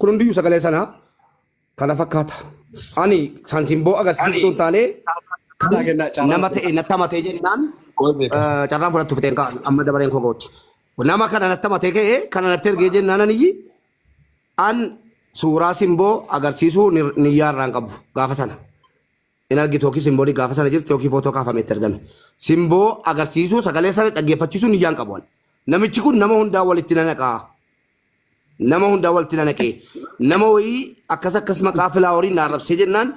kun hundi sagalee sana kana fakkaata. Ani san simboo agarsiistuu hin taane nama ta'e nattama ta'e jennaan carraan fudhattu fiteen kaan amma dabareen koo gootti. Nama kana nattama ta'e ka'ee kana natti ergee jennaan aniyyi an suuraa simboo agarsiisuu niyyaarraan qabu gaafa sana. In argitu yookiin simboo gaafa sana jirti yookiin footoo kaafametti ergame. Simboo agarsiisuu sagalee sana dhaggeeffachiisuu niyyaan qabu. Namichi kun nama hundaa walitti nanaqaa. Nama hundaa walitti nanaqee. Nama wayii akkas maqaa filaaworii naarrabsee jennaan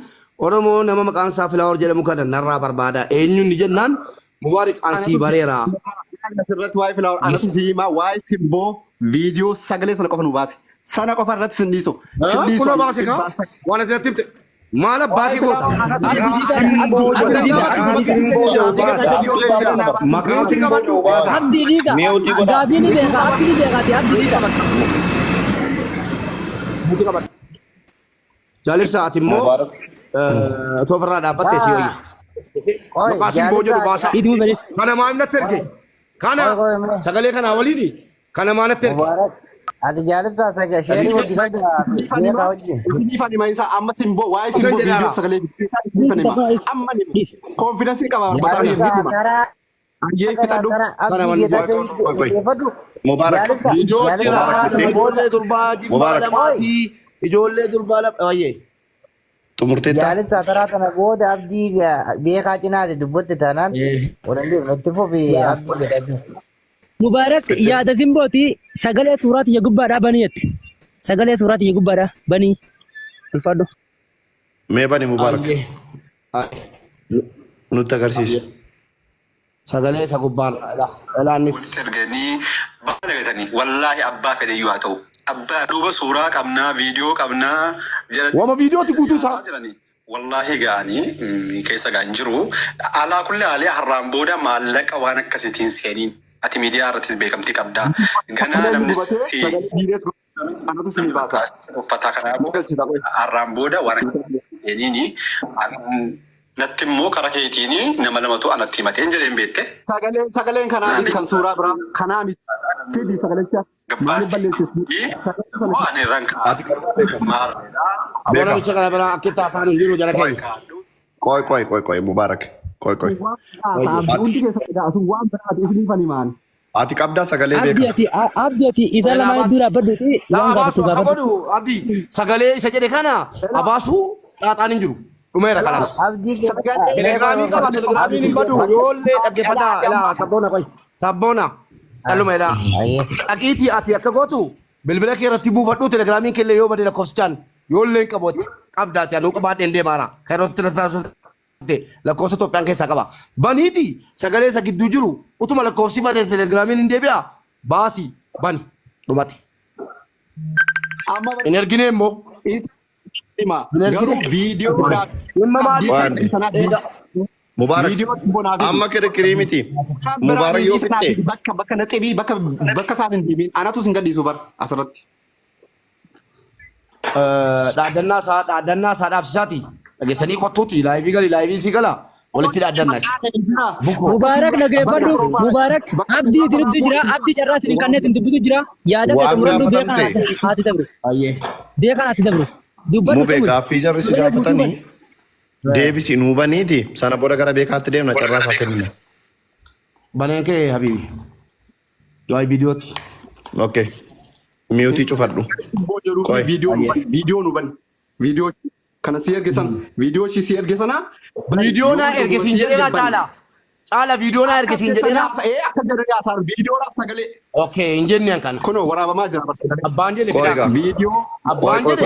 Oromoo nama maqaan isaa filaawor jedhamu kana narraa barbaada. Eenyuun ni jennaan Mubaarak ansii bareera. Asirratti waa'ee filaawor anatu siimaa waa'ee simboo viidiyoo sagalee sana qofa nu baase. Sana qofa irratti sindiiso. Kuna baase kaa waan asirratti himte. Maal abbaa kee goota? Maqaa simboo baasa. Abdii dhiiga. Gaabii ni beeka. Abdii ni beekaati. Abdii dhiiga. Jaalibsa ati immoo toofirraa dhaabbattee si wayya. Maqaa simboo jedhu baasa. Kana maal natti erge? Kana sagalee kanaa waliini? Kana maal natti erge? Ati jaalibsa sagalee sheerii hojii kan beekaa wajjin. Siifani maayisaa amma simboo waa'ee simboo viidiyoo sagalee siifani maa amma ni konfidensii qaba bakka hir'isuma. Ayyee fixadhu. Mubarak. Ijoollee durbaa wayyee. Xumurteetta. Jaalibsa taraa kana booda abdii beekaa cinaati dubbatte taanaan walandi nutti fufi abdii jedhatu. Mubaarak yaada simbooti sagalee suuraati ya gubbaadhaa banii jetti. Sagalee suuraati ya gubbaadhaa banii. Ulfaadhu. Mee bani Mubarak. Nutti agarsiisa. Sagalee isa gubbaarraa ilaanis. Erganii bakka dagatanii wallaahi abbaa fedhayyuu haa ta'u. Abbaa duuba suuraa qabnaa viidiyoo qabnaa. Wama viidiyooti guutuu isaa. Wallaahi ga'anii keessa ga'an jiru. Alaa kulli haalee har'aan booda maallaqa waan akkasiitiin seeniin. Ati miidiyaa irrattis beekamtii qabdaa. Ganaa namni uffata kanaa har'aan booda waan akkasiitiin seeniini. Natti immoo karaa keetiini nama lamatu anatti himatee hin jedheen beekte. Sagaleen kanaa miti kan suuraa biraa kanaa miti. Fidi sagalechaa. Gabbaasti. Waan irraan kaa'atu. Abona bicha kana biraa akka taasaan hin jiru jala keenya. Qoy Mubarak. Qoy. Hundi keessa sun waan biraati isiniifani maali? Ati qabdaa sagalee beekaa. Abdii isa lama dura badduuti waan gaafatu gaafatu. Abdii sagalee isa jedhe kana abaasuu xaaxaan hin jiru. Dhumeera kalaas. Abdii Telegraamiin qaba telegraamiin hin badu yoollee dhaggeeffadhaa ilaa sabboona qoy. Sabboona. Dhalluma ilaa. Dhaqiitii ati akka gootu bilbila kee irratti buufadhu telegraamiin keellee yoo bade lakkoofsichaan yoollee hin qabooti. Qabdaati anuu qabaadheen deemaara. Kan irratti taasifate lakkoofsa Itoophiyaan keessaa qaba. Baniiti sagalee isa gidduu jiru utuma lakkoofsi bade telegraamiin hin deebi'a baasii bani dhumate. Hin ergine immoo. Garuu viidiyoo Mubarak. Amma kirkirii miti. Mubarak yoo fitte. Bakka naxibii bakka kaan hin deebiin anatu sin gadhiisu bar asirratti. Dhaadannaa isaa dhaabsisaati. Dhageessanii kottuuti laayivii si gala walitti dhaadannaa isa. Mubaarak dhageeffadhu. Mubaarak abdii diritti jira. Abdii carraatiin hin kanneen dubbitu jira. Yaada kee xumuradhu beekan haati dabru. Beekan haati dabru. Mubee gaaffii jarri si gaafatanii deebisi nuu baniiti sana booda gara beekaatti deemna carraa isaa kennina. Baneen kee habiibi. Waa'ee viidiyooti. Okay. Miyuutii cufadhu. Viidiyoo nu bani. Viidiyoo kana si ergisan. Viidiyoo si ergisana. Viidiyoo naa ergisiin jedheera caala. Caala viidiyoo naa ergisiin jedheera. Akka jedhanii haasaan viidiyoodhaaf sagalee. Okay hin jenneen kan. Kunoo waraabamaa jira barsiisa. Abbaan jedhe viidiyoo. Abbaan jedhe.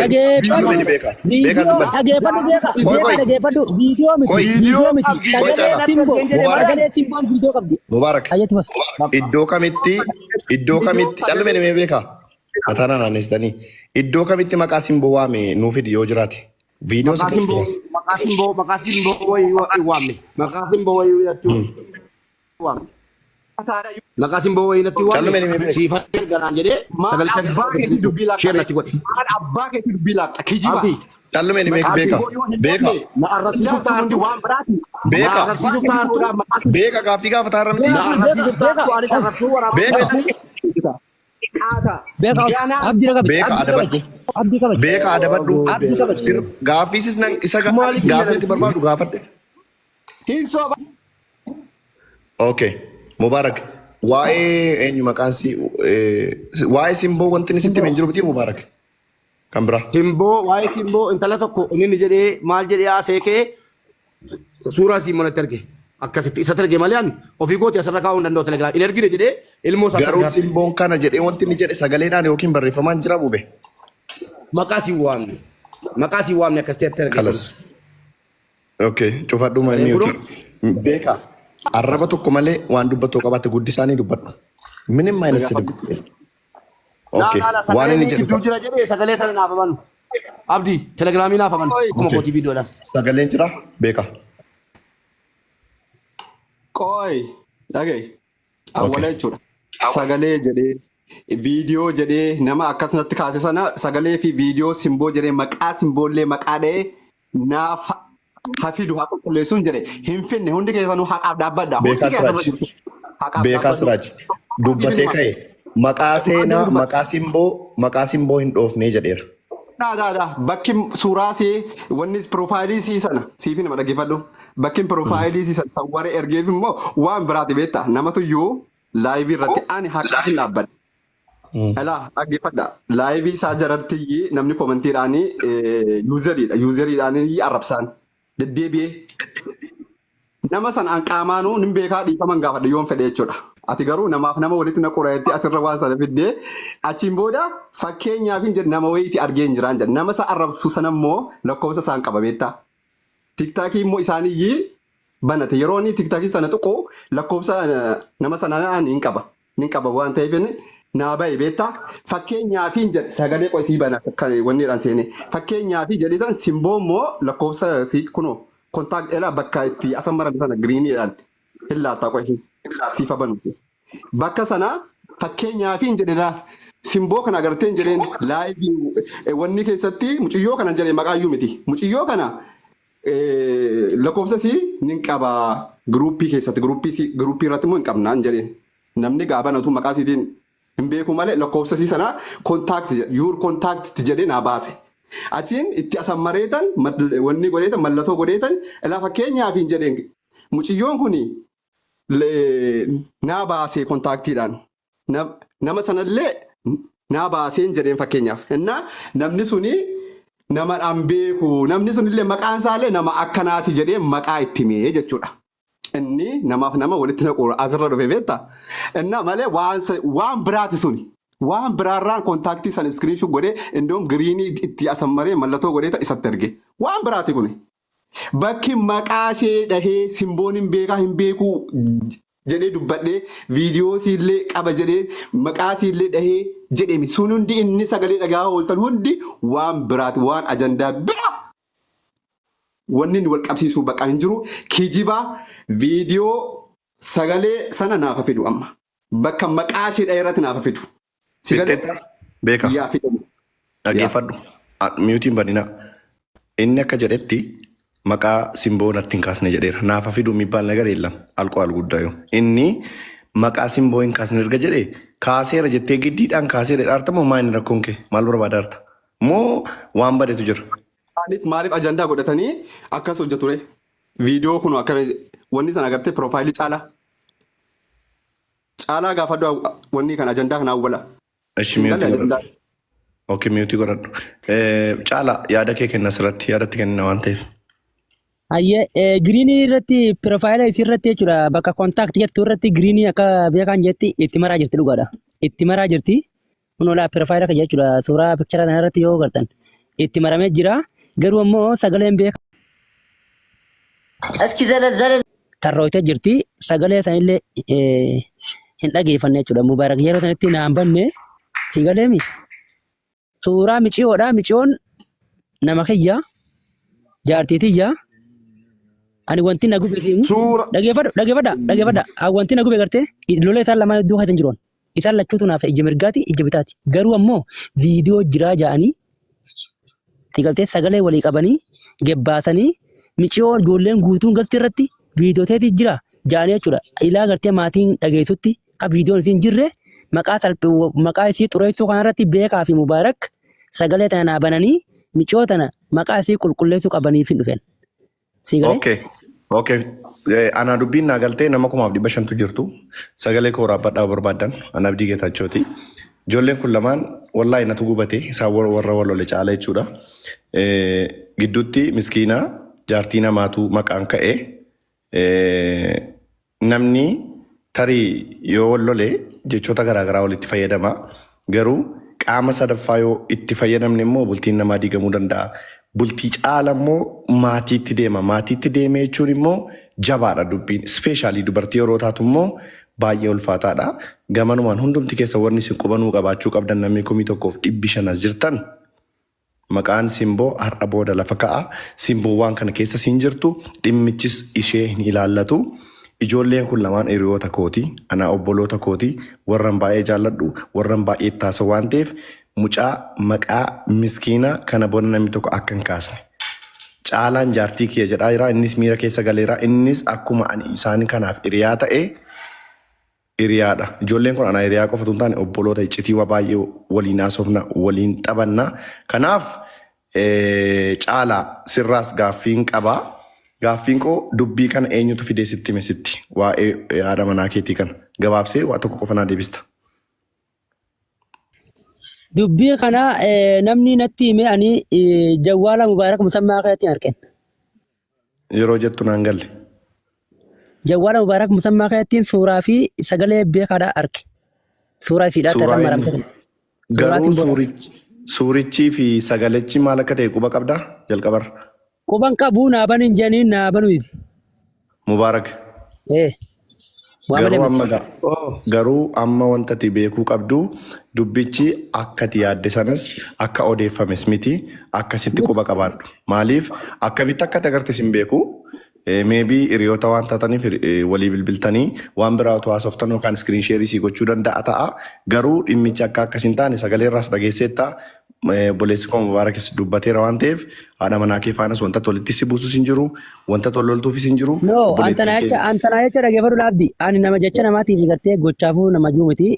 Dhageeffadhu viidiyoo miti. Viidiyoo miti. Sagalee simboon viidiyoo qabdi. Mubarak. Iddoo kamitti callee mee beekaa? Mataana naannestanii. Iddoo kamitti maqaa simboo waame nuuf fidi yoo jiraate. Viidiyoo maqaa simboo wayii waamne. Maqaa simboo wayii jechuun waamne. Maqaa simboo wayii natti waamne. Siifan erganaan jedhee sagalee abbaa keetti dubbii laaqxa. Sheen natti godhe. Abbaa keetti dubbii laaqxa. Kijiba. Callee mee beeka. Na arrabsiisuuf taa'antu waan biraati. Beeka gaaffii gaafataa irra miti. Na arrabsiisuuf taa'antu anis arrabsuu waraabaa. Beeka. Beeka abdii raga Beeka adabadhu. abdii qaba Beeka adabadhu. abdii qaba Gaaffiisis isa gaaffiitti barbaadu gaafadhe. Hin sooba. Okay. Mubaarak. Waa'ee eenyu maqaan si waa'ee simboo wanti inni sitti hin jiru biti Mubaarak. Kan biraa. Simboo waa'ee simboo intala tokko inni jedhee maal jedhee haasee kee suuraa siimoonatti arge. Akkasitti isa targee malee ani ofii kooti asirra kaa'uu hin danda'u telegiraam. Inni argine jedhee ilmoo isaa Garuu simboon kana jedhee wanti inni jedhe sagaleedhaan yookiin barreeffamaan jira bube. maqaa si waamne. Maqaa si waamne akkasitti arge. Kalas. Okay. Cufadhu manii beeka. Arraba tokko malee waan dubbatoo qabaate guddisaanii dubbadhu. Minim maayinas dubbi. Okay. Waan inni jedhu. Gidduu jira jedhee sagalee sana naaf aman. Abdii telegiraamii naaf aman. Akkuma kootii viidiyoodhaan. Sagaleen jira beeka. Qooyi dhagaye awwala jechuudha. Sagalee jedhee viidiyoo jedhee nama akkasumatti kaase sana sagalee fi viidiyoo simboo jedhee maqaa simboollee maqaa dha'ee naaf hafidu haa qulqulleessuun jedhe hin finne hundi keessanuu haqaaf dhaabbadha. Beekaa Siraaj dubbatee ka'e maqaa seenaa maqaa simboo hin dhoofnee jedheera. Bakki suuraa see wanni piroofaayilii sii sana siifi nama dhaggeeffadhu. Bakki piroofaayilii sii sana sawwaree ergeef immoo waan biraati beektaa namatu iyyuu laayivii irratti ani haqaa hin dhaabbadha. Alaa dhaggeeffadha. Laayivii isaa jaratti namni koomantiidhaan yuuzeriidhaan arrabsaan deddeebi'ee nama sana an qaamaanuu nin beekaa dhiifaman gaafadha yoon fedhe jechuudha. Ati garuu namaaf nama walitti naqureetti asirra waan sana fiddee achiin booda fakkeenyaaf hin jedhe nama wayiiti argee hin jiraan jedhe nama isa arrabsu sana immoo lakkoofsa isaan qaba beektaa. Tiktaakii immoo isaaniyyii banate yeroo inni tiktaakii sana tuqu lakkoofsa nama sanaan hin qaba waan ta'eef naa bahe beektaa. Fakkeenyaaf hin jedhe sagalee qo'isii bana wanni jedhan seene fakkeenyaaf jedhe san simboo immoo lakkoofsa kunoo kontaakt elaa bakka itti asan marame sana giriiniidhaan hin laattaa qo'isii. Siifa banuuti. Bakka sana fakkeenyaaf hin jedhedha. Simboo kana agartee hin jedheen laayivii wanni keessatti muciyyoo kana jedhee maqaayyuu miti. Muciyyoo kana lakkoofsa sii nin qaba giruuppii keessatti giruuppii irratti immoo hin qabnaa hin jedheen. Namni gaabanatu maqaa siitiin hin beeku malee lakkoofsa sii sana kontaakti yuur kontaakti jedhee naa baase. Achiin itti asan mareetan wanni godheetan mallattoo godheetan ilaa fakkeenyaaf hin jedheen muciyyoon kuni naa baasee kontaaktiidhaan nama sanallee naa baasee hin jedheen fakkeenyaaf. Namni suni nama dhaan beeku namni sunillee maqaan isaallee nama akkanaati jedhee maqaa itti himee jechuudha. Inni namaaf nama walitti naqu asirra dhufe beektaa. Malee waan biraati suni. Waan biraarraan kontaaktii sana iskiriinshuu godhee indoom giriinii itti asammaree mallattoo godhee isatti erge. Waan biraati kuni. Bakki maqaa ishee dhahee simboon hin beeku jedhee dubbadhee viidiyoo siillee qaba jedhee maqaa siillee dhahee jedhemi sun hundi inni sagalee dhagaa ooltan hundi waan biraati waan ajandaa bira wanni inni wal qabsiisuu bakka hin jiru kijibaa viidiyoo sagalee sana naafa fidu amma bakka maqaa ishee dhahee irratti naafa fidu. Beeka. Dhaggeeffadhu. Miyuutiin badinaa. Inni akka jedhetti maqaa simboo natti hin kaasne jedheera. Naafa fidu mibbaan nagar eellam alqoal guddaayo. Inni maqaa simboo hin kaasne erga jedhee kaaseera jettee giddiidhaan kaaseera dhaarta moo maal inni rakkoon kee maal barbaadaarta moo waan badeetu jira. Maaliif ajandaa godhatanii akkas hojjetu ture viidiyoo kun akkana wanni sana agartee piroofaayilii caalaa gaafadhu wanni kan ajandaa kana awwala. Okay, miyuutii godhadhu. Caalaa yaada kee kenna asirratti yaadatti kenna waan ta'eef. Ayyee giriinii irratti piroofaayilii isii irratti jechuudha bakka kontaakti jettu irratti giriinii akka beekan jetti itti maraa jirti dhugaadha. Itti maraa jirti. Kun olaa piroofaayilii akka jechuudha suuraa piikcharaa kana irratti yoo gartan itti maramee jira garuu ammoo sagaleen beeka. Aski zalal. Tarrootee jirti sagalee sanillee hin dhageeffanne jechuudha. Mubaarak yeroo sanatti naan banne higaleemi. Suuraa miciyoodha. Miciyoon nama kiyya jaartiitiyya. Ani wanti na gube fiimu. Dhageeffadha. Wanti na gube gartee lola isaan lamaan iddoo hatan jiroon. Isaan lachuutu naaf ija mirgaati ija bitaati. Garuu ammoo viidiyoo jiraa ja'anii tigaltee sagalee walii qabanii gebbaasanii miciyoo ijoolleen guutuun galti irratti viidiyooteeti jira ja'anii jechuudha. Ilaa gartee maatiin dhageessutti akka viidiyoon isiin jirre maqaa isii xureessuu kanarratti beekaa fi mubaarak sagalee tana naa bananii michoo tana maqaa isii qulqulleessuu qabaniif hin dhufen. Okay. Okay. Ana dubbiin naa galtee nama 500 jirtu. Sagalee koo raabbadhaa barbaadan. Ana Abdii Geetaachooti. Ijoolleen kun lamaan wallaahi natu gubate isaan warra wal caala jechuudha. Gidduutti miskiinaa jaartii namaatu maqaan ka'e. Namni tarii yoo wal lole jechoota garaagaraa walitti fayyadama. Garuu qaama sadaffaa yoo itti fayyadamne immoo bultiin namaa diigamuu danda'a. Bultii caala immoo maatiitti deema. Maatiitti deemee jechuun immoo jabaadha dubbiin. Ispeeshaalii dubartii yeroo taatu immoo baay'ee ulfaataadha. Gamanumaan hundumti keessa warri isin qubanuu qabaachuu qabdan namni 1,500 jirtan. Maqaan simboo har'a booda lafa ka'a. Simboowwan kana keessa siin jirtu dhimmichis ishee hin ilaallatu. Ijoolleen kun lamaan hiriyoota kooti. Ana obboloota kooti. Warran baay'ee jaalladhu. Warran baay'ee taasisa waan ta'eef mucaa maqaa miskiina kana bona namni tokko akka hin kaasne. Caalaan jaartii kiyya jedhaa jira. Innis miira keessa galeera. Innis akkuma ani isaan kanaaf hiriyaa ta'e hiriyaadha. Ijoolleen kun ana hiriyaa qofa osoo hin taane obboloota iccitii baay'ee waliin haasofna waliin taphanna. Kanaaf caalaa sirraas gaaffiin qabaa. Gaaffiin koo dubbii kana eenyutu fidee sitti mesitti waa'ee haadha manaa keetii kana gabaabsee waa tokko qofa naa deebista. Dubbii kana namni natti hime ani Jawwaala Mubaarak Musammaa keessatti argeen. Yeroo jettu naan galle. Jawwaala Mubaarak Musammaa keessatti suuraa fi sagalee beekaadhaa arge. Suuraa fiidhaa ta'e maramte. Garuu suurichii fi sagalechi maal akka ta'e quba qabdaa jalqabarra. Quban qabu naaban hin jeniin naabanuuti. Mubaarak. Garuu amma wanta ati beekuu qabdu dubbichi akka ati yaadde sanas akka odeeffames miti akkasitti quba qabaadhu. Maaliif akkamitti akka ati agartes hin beeku. Maybe hiriyoota waan taataniif walii bilbiltanii waan biraa otoo haasoftan yookaan iskiriin sheerii sii gochuu danda'a ta'a. Garuu dhimmichi akka akkas hin taane sagalee irraas dhageesseetta. Boleessi koo Mubaarakis dubbateera waan ta'eef haadha manaa kee faanas wanta tolitti si buusus hin jiru wanta tololtuufis hin jiru. No, antana jecha dhageeffadhu dhaabdi. Ani nama jecha namaatiif gartee gochaafuu nama juumiti.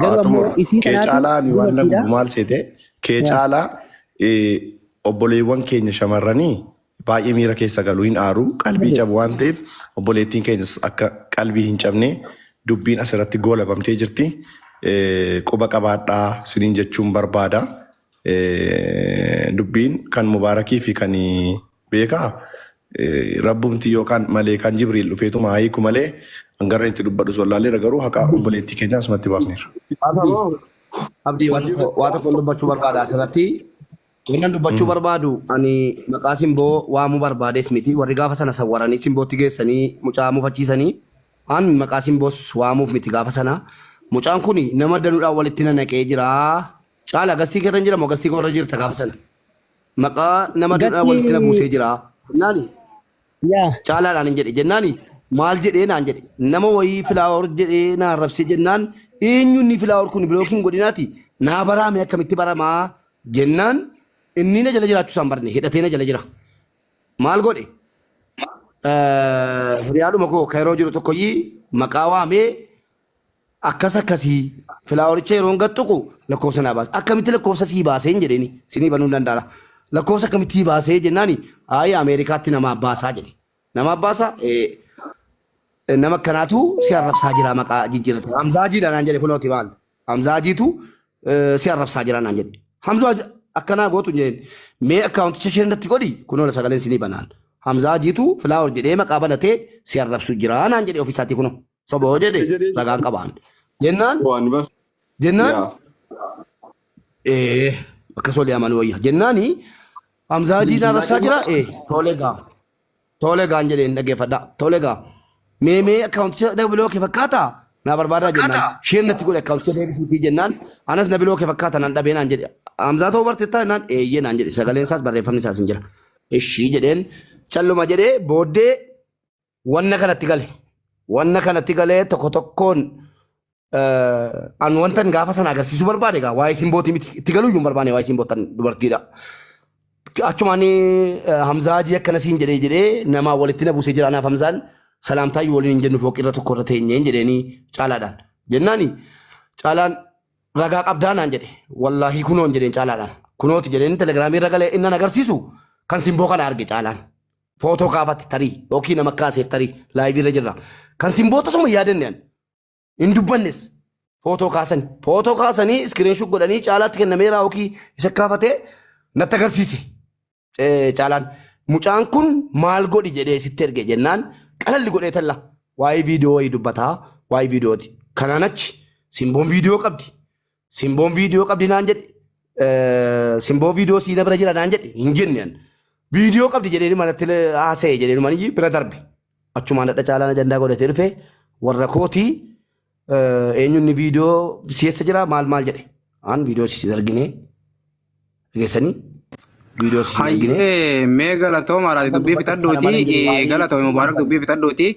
Garuu ammoo isii kee caalaa ni waan nagu maal seete kee caalaa obboleewwan keenya shamarranii baay'ee miira keessa galuu hin aaru qalbii cabu waan ta'eef obboleettiin keenyas akka qalbii hin cabne dubbiin asirratti goolabamtee jirti. Quba qabaadhaa siniin jechuun barbaada. Dubbiin kan Mubaarakii fi kan beekaa rabbumti yookaan malee kan Jibriil dhufeetu maayiku malee hangarra itti dubbadhu sollaalleera garuu haqa obboleettii keenya asumatti baafneera. Abdii waa tokko dubbachuu barbaada asirratti. Inni dubbachuu barbaadu ani maqaa simboo waamuu barbaades miti warri gaafa sana sawwaranii simbootti geessanii mucaa mufachiisanii an maqaa simboos waamuuf miti gaafa sana mucaan kun nama danuudhaan walitti naqee jira. Caala gastii keerran jira moo gastii koorra jirta gaafa sana maqaa nama danuudhaan walitti na buusee jira. Jennaani caalaadhaan hin jedhe jennaani maal jedhee naan jedhe nama wayii filaawor jedhee naan rabsee jennaan eenyuun filaawor kun bilookiin godhinaati naa baraame akkamitti baramaa jennaan. Inni na jala jiraachuu isaan barne hidhatee na jala jira. Maal godhe? Hiriyaadhuma koo kairoo jiru tokkoyyii maqaa waamee akkas akkasii filaaworicha yeroo hin gattuqu lakkoofsa naa baase. Akkamitti lakkoofsa sii baasee hin jedheeni sinii banuu danda'a. Lakkoofsa akkamitti baasee jennaani ayi Ameerikaatti nama abbaasaa jedhe. Nama abbaasaa nama akkanaatu si arrabsaa jira maqaa jijjiirate. Hamzaajiidha naan jedhe kunooti maal? Hamzaajiitu si arrabsaa jira naan jedhe. Hamzaa akkanaa gootu jeen mee akkaawunticha shirnatti godhi kunoon sagaleen sinii banaan. Hamzaa jiitu filaawor jedhee maqaa banatee si arrabsu jira naan jedhe ofiisaatti kuno soboo jedhe ragaan qabaan. Jennaan akkas walii amanuu wayya jennaani Hamzaa jiitu arrabsaa jira tolee gaan jedheen dhaggeeffadha tolee gaa mee akkaawunticha dabaloo kee fakkaataa naa barbaadaa jennaan shirnatti godhe akkaawunticha deebisiitii jennaan anas na biloo kee fakkaata naan dhabee naan jedhe. Hamzaa ta'uu barteettaa naan eeyyee naan jedhe sagaleen isaas barreeffamni isaas hin jira. Ishii jedheen calluma jedhee booddee wanna kanatti gale. Wanna kanatti galee tokko tokkoon an wantan gaafa sana agarsiisuu barbaade egaa waa'ee simbootii miti itti galuu iyyuu hin barbaane waa'ee simbootan dubartiidha. Achumaan Hamzaajii akkanasiin jedhee namaa walitti na buusee jira anaaf Hamzaan salaamtaayyuu waliin hin jennu fooqirra tokko irra teenyeen jedheeni caalaadhaan jennaani. Caalaan ragaa qabdaa naan jedhe. Wallaahi kunoon jedheen caalaadhaan. Kunooti jedheen telegiraamii ragalee inni agarsiisu kan simboo kana arge caalaan. Footoo kaafatti tarii yookiin nama kaaseef tarii laayivii irra jirra. Kan simboota suma yaadanne hin dubbannes footoo kaasanii. Footoo kaasanii iskiriinshuu godhanii caalaatti kennameera yookiin isa kaafatee natti agarsiise. Caalaan mucaan kun maal godhi jedhee sitti erge jennaan qalalli godhee talla. Waa'ee viidiyoo wayii dubbataa waa'ee viidiyooti. Kanaan achi simboon viidiyoo qabdi. Simboon viidiyoo qabdi naan jedhe. Simboo viidiyoo siina bira jira naan jedhe hin jenneen. Viidiyoo qabdi jedhee manatti haasa'e jedhee mani bira darbe. Achumaan dhadha caalaan ajandaa godhatee dhufe warra kootii eenyuun viidiyoo si'eessa jira maal maal jedhe. Aan viidiyoo si arginee geessanii viidiyoo si arginee. Mee galatooma raadii dubbii fixadhuuti galatooma mubaarak dubbii fixadhuuti.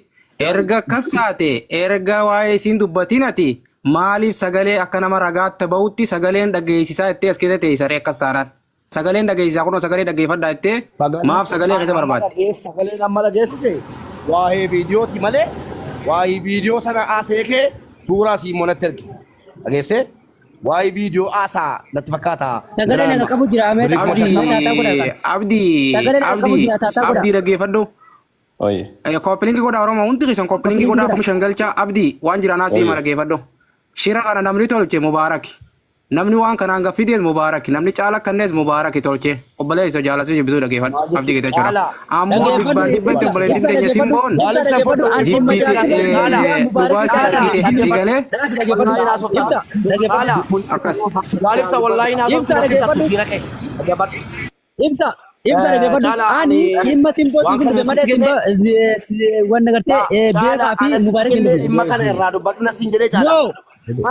Erga akkas taate erga waa'ee isiin dubbatiin ati maaliif sagalee akka nama ragaatti bahutti sagaleen dhageessisaa ittee as keessa teessaree akkas taanaan. Sagaleen dhageessisaa kunoo sagalee dhaggeeffadhaa ittee maaf sagalee keessa barbaadde. Sagaleen amma dhageessise waa'ee viidiyooti malee waa'ee viidiyoo sana aseekee suuraa siimoonatti erge. Dhageessee waa'ee viidiyoo asaa natti fakkaata. Sagaleen akka qabu jira amee abdii dhaggeeffadhu. Koppilingi godha Oromoo hundi keessan koppilingi godha akkuma shangalchaa abdii waan jiraan asii mara dhaggeeffadhu. Shira kana namni tolche mubaaraki. Namni waan kanaan gaffidees mubaaraki. Namni caala kannees mubaaraki tolche. Obboleessa jaalasuu jibbisuu dhaggeeffadhu. Abdii gita jechuudha. Ammoo dhibbatti obboleettiin teenya simboon. Jibbiiti dhugaa isa argite si galee. Akkas. Jaalibsa wallaahi naa Ibsa dhaggeeffadhu ani dhimma simbootiin kun malee wanna gartee beekaa fi mubaarakin dhimma kana irraa dubbadhu na siin jedhee caala.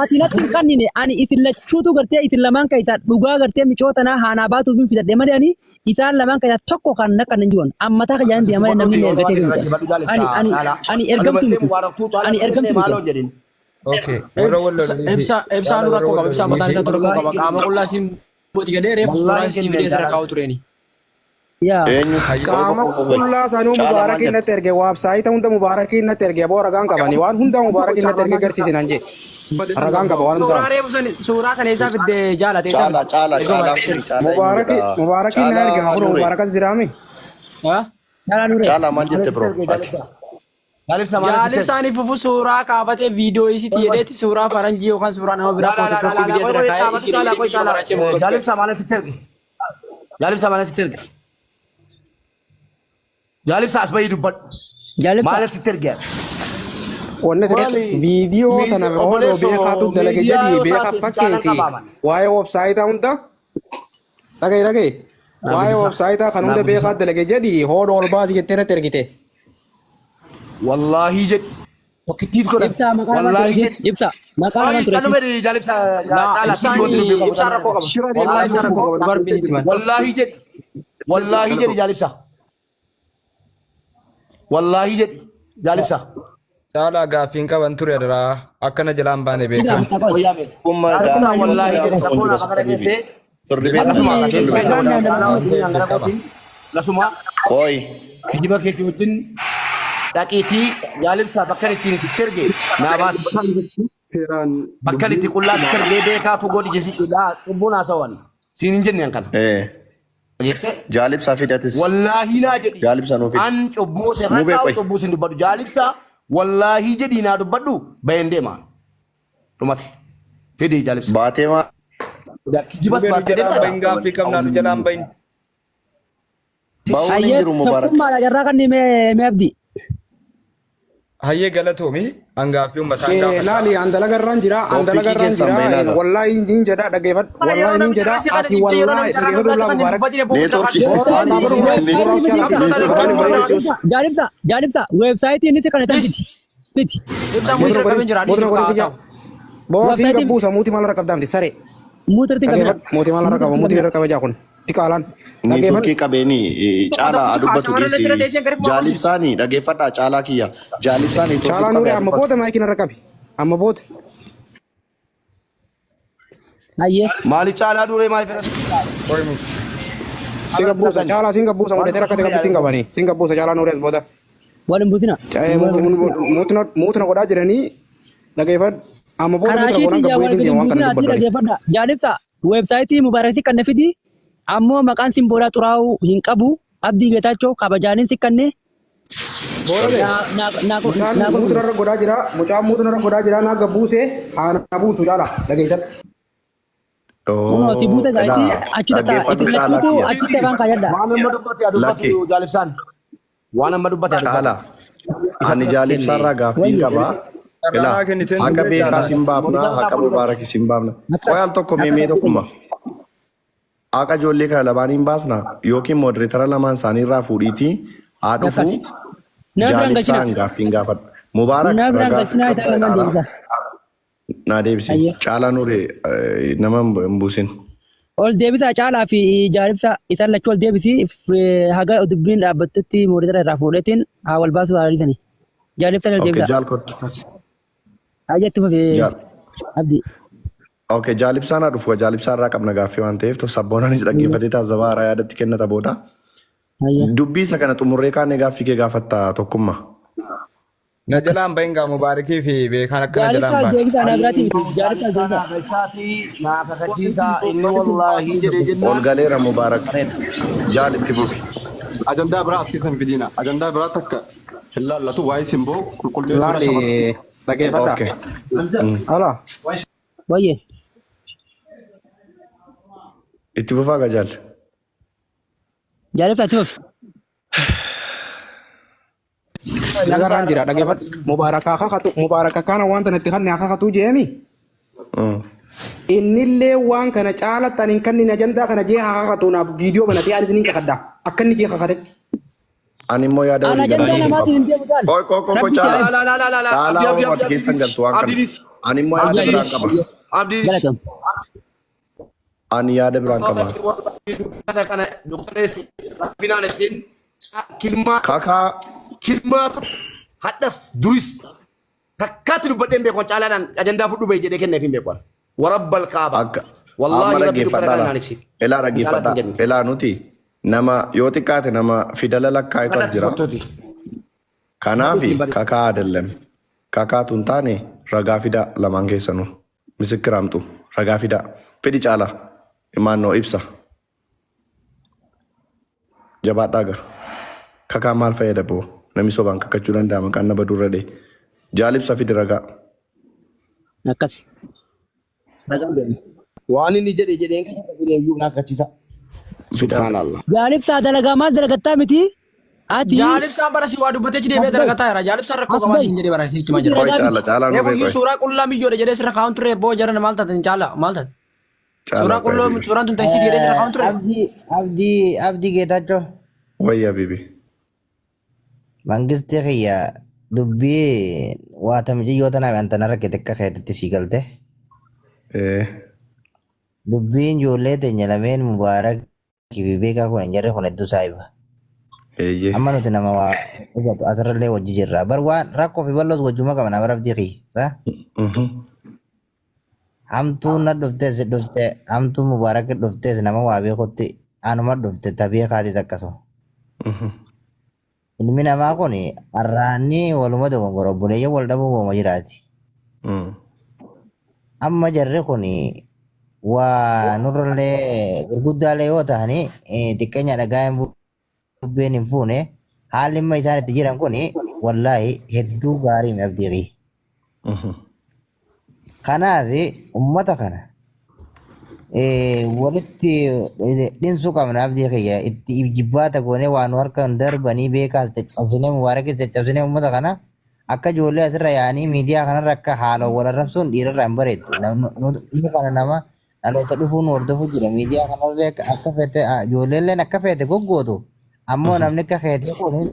Ati natti hin kannine ani isin lachuutu gartee isin lamaan keessaa dhugaa gartee micoota haanaa baatuuf hin fidadhe malee ani isaan lamaan keessaa tokko kan nakkan hin jiran ammataa kan jaanin deemaa namni ergatee ani ergamtu miti ani ergamtu miti. Ibsaan rakkoo qaba ibsaan mataan isaa rakkoo qaba qaama qullaa simbooti gadee reefu suuraa isii fidee isa kaa'u tureeni. Qaama qullaa sanuu mubaarakiin natti erge waabsaayita hunda mubaarakiin natti erge boo ragaan qabani waan hunda mubaarakiin natti erge garsiisin an jee ragaan qaba waan hundaa. Suuraa kana isaa fidee jaalate. Mubaarakiin na erge kun mubaarakas jiraami. Caalaa maal jette bro? Jaalibsaanii fufu suuraa kaafatee viidiyoo isiitti jedheetti suuraa faranjii yookaan suuraa nama biraa footoshoopii bidee sana kaa'ee isiin Jaalibsa maal sitti erge? Jaalibsa maal sitti erge? Jaalibsa as bahii dubbadhu. Maal sitti erge? Wanni viidiyoo tana odoo beekaatu dalage jedhii beeka fakkeessi waa'ee websaayitaa hunda dhagaye waa'ee websaayitaa kan hunda beekaa dalage jedhii hoodoo ol baasi jettee natti ergite. Wallahi jedhi. Tokkittiit godhan. Wallahi jedhi. Ibsa maqaa nama ture. Callume jaalibsa caala ibsaan rakkoo qaba. Wallahi jedhi. Wallahi jedhi jaalibsa. Wallahi jedhi jaalibsa. Caalaa gaaffiin qaban ture irraa akkana jalaan baane beekamu. Wallahi jedhi safoon akka dhageessee. Lasuma. Koi. Kijiba keetii wajjin dhaqiitii jaalibsa bakka ittiin sitti erge naabaas. Bakka itti qullaa sitti ergee beekaatu godhi jechuudha cubbuun haasawwan. Siin hin jenne kana. Jaalibsaa fidatis. Wallahi naa jedhi. Jaalibsaa nuuf. An cubbuu sirraa cubbuu sin dubbadhu jaalibsa wallahi jedhi naa dubbadhu baheen deema. Dhumate. Fidii jaalibsa. Baatee maa. Kijibas baatee deemta. Gaaffii qabnaan jalaan bahin. Ayyee tokkummaadha jarraa kan mee abdii. Hayyee galatoomi hangaaffii uummataa. Laali andalagarraan jira wallahi niin jedha dhaggeeffadhu wallahi niin jedha ati wallahi dhaggeeffadhu laa mubaarak. Jaalibsa weebsaayitii inni kana tanfiti. Fiti. Boosii gabbuusa muutii maal irra qabdaamti saree. Muutii maal irra qaba muutii irra qaba jaa kun tikaalaan. Niitorkii qabeenii caalaa adubbatu dhiisii jaalibsaanii dhaggeeffadhaa caalaa kiyya jaalibsaanii caalaa nuuree amma booda maayikiin irra qabi amma booda. Ayyee. Maali caalaa nuuree maali fedhatu? Singappuusa caalaa Singappuusa mudate rakkate qabdiin qabanii Singappuusa caalaa nuurees booda. Waliin buutina. Muutina godhaa jiranii dhaggeeffadhu Amma booda mitra Karaashiitiin godhan gabbuutiin waan kana jaalala dubbadhu. dhaggeeffadha. Jaalibsa weebsaayitii mubaaraktii kan fidi ammoo maqaan simboolaa xuraa'uu hin qabu. Abdii Geetaachoo kabajaanin sikkanne. Mucaan muuxirra godhaa jira. Mucaan muuxirra godhaa jira. Naa gabbuusee haana buusu caala dhageessan. Si buute gaa'etii achi tataa itti lakkuutu achitti afaan kaayadha. Waan amma dubbate haa dubbatu jaalibsaan. Waan amma dubbate haa dubbatu. Caala ani jaalibsaarraa gaaffii qabaa. Akka beekaa simbaafna akka mubaarak simbaafna. Qoyaal tokko meemee tokkuma. Akka ijoollee kana lamaan hin baasna yookiin modereetara lamaan isaaniirraa fuudhiitii haa dhufu jaalibsaan gaaffiin gaafadha. Mubaarak ragaa naa deebisi. Caalaa nuree nama hin buusin. Ol deebisaa caalaa fi jaalibsa isaan lachuu ol deebisi haga dubbiin dhaabbattutti modereetara irraa fuudhetiin haa wal baasuu haaliisanii. Jaalibsa ol deebisa. Jaal kottu. Ajjetti fufee abdii. Okay, jaalibsaan haa dhufu. Jaalibsaan irraa qabna gaaffii waan ta'eef sabboonaanis dhaggeeffatee taasifaa haaraa yaadatti kennata booda. Dubbii isa kana xumurree kaanee gaaffii kee gaafatta tokkummaa. Na jalaan bahingaa mubaarakii fi beekaan akkana jalaan Jaalibsa bahan. deebisaa naa biraatii miti. Jaalibsa deebisaa. Ol galeera mubaarak. Jaalitti fufi. Ajandaa biraa as keessan fidina. Ajandaa biraa takka hin laallatu waa'ee simboo qulqulleessuu Laali dhageeffadha. Okay. Ala. Wayyee. Itti fufaa gajaal. Jaalibsa itti fufi. Nagaraan jira dhageeffadha. Mubaaraka kana wanta natti kanne akka katu jeemi. Innillee waan kana caalatti hin kannin ajandaa kana jee haa kakatu naaf viidiyoo banatee ani isiniin kakadda. Akka inni jee kakatetti. Ani immoo yaada Ana walii ajandaa galanii namaatiin hin deemu taal. Koo caalaa uummata keessan galtu waan qabu. Ani immoo yaada biraan qaba. Jalatam. Ani yaada biraan qaba. Kakaa Kilmaatu hadhas duris takkaatti dubbadheen beekon caalaadhaan ajandaa fudhu ba'e jedhee kenneef hin beekon. Warabbal kaaba. akka Wallaahi rabbi dukkana kan naan ibsi. Elaa dhaggeeffadhaa. Elaa nuti nama yoo xiqqaate nama fidala lakkaa'etu as jira. Kanaafi kakaa adallame. Kakaatu hin taane ragaa fidaa lamaan keessanuu. Misikiraamtu ragaa fidaa. Fidi caalaa imaannoo ibsa. Jabaadhaa gara. Kakaa maal fayyada boo? Namni sobaan kakachuu danda'a maqaan nama durra dhee. Jaalibsa fidi ragaa. Akkas. Ragaan deemu. Waan inni jedheen kan bineeyyuu naa kachisa. Subhanallah. Jaalibsaa dalagaa maal dalagattaa miti? Ati Jaalibsaan bara si waa dubbatee deebi'ee dalagataa jira. Jaalibsaan rakkoo qabaa hin jedhee bara sitti ma jira. Qoy caalaa nurree Eeguyyuu qoy. suuraa qullaa mijoodha jedhee sirra kaa'uun ture boo jaran maal taatan caala maal taate. Suuraa qulloo suuraan tun ta'isii jedhee sirra kaa'uun ture. Abdii Geetaachoo. Wayyaa bibi. Mangistii kiyya dubbii waa tamjiyyoota nama antana rakkate akka feetetti sii galte. Dubbiin ijoollee teenya lameen mubaarak fi beekaa kun hin jarre kun hedduu saayiba. Amma nuti nama waa asirrallee wajji jirra. Bar waan rakkoo fi bal'oos wajjuma qabna bara abdii kiyya. Hamtuun na dhuftees dhufte hamtuu mubaarak dhuftees nama waa beekutti anuma dhufte tabii kaatis akkasuma. Ilmi namaa kun har'aanni waluma dogongora obboleeyyan wal dhabuu wooma jiraati. Amma jarri kun waa nurrallee gurguddaalee yoo ta'ani xiqqeenya dhagaa bubbeen hin fuune haalli amma isaan itti jiran kun wallaahi hedduu gaarii mi abdiiqii. Kanaaf ummata kana walitti dhinsuu qabna abdii kiyya itti jibbaata goonee waan harkaan darbanii beekaas caccabsinee mubaarakis caccabsinee ummata kana akka ijoollee asirra yaa'anii miidiyaa kanarra akka haaloo wal arrabsuun dhiirarraa hin bareeddu. Inni kana nama dhaloota dhufuun hordofuu jira miidiyaa kanarra akka feete ijoolleelleen akka feete goggootu ammoo namni akka feete kun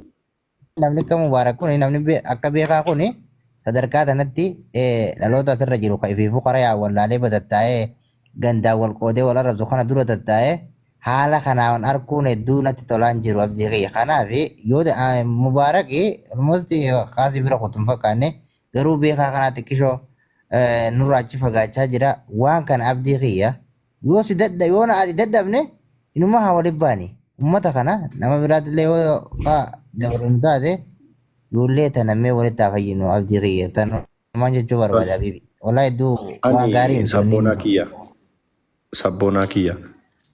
namni akka mubaarak kun namni akka beekaa kun sadarkaa kanatti dhaloota asirra jiru ifiifuu karaa yaa wallaalee batattaa'ee gandaan wal qoodee wal arrabsu kana dura tattaa'ee haala kanaan arguun hedduu natti tolaan jiru abdii kiyya. Kanaaf yoo mubaarak almost kaasii bira kutuun fakkaanne garuu beekaa kanaa xiqqishoo nurraa achi fagaachaa jira. Waan kana abdii kiyya yoo na ati dadhabne inuma haa waliin baani. Ummata kana nama biraatillee yoo dabaluun taate ijoollee tanamee walitti haa fayyinu abdii kiyya. Tan maal jechuu barbaada bibi. Walaa hedduu waan gaarii Ani sabboonaa kiyya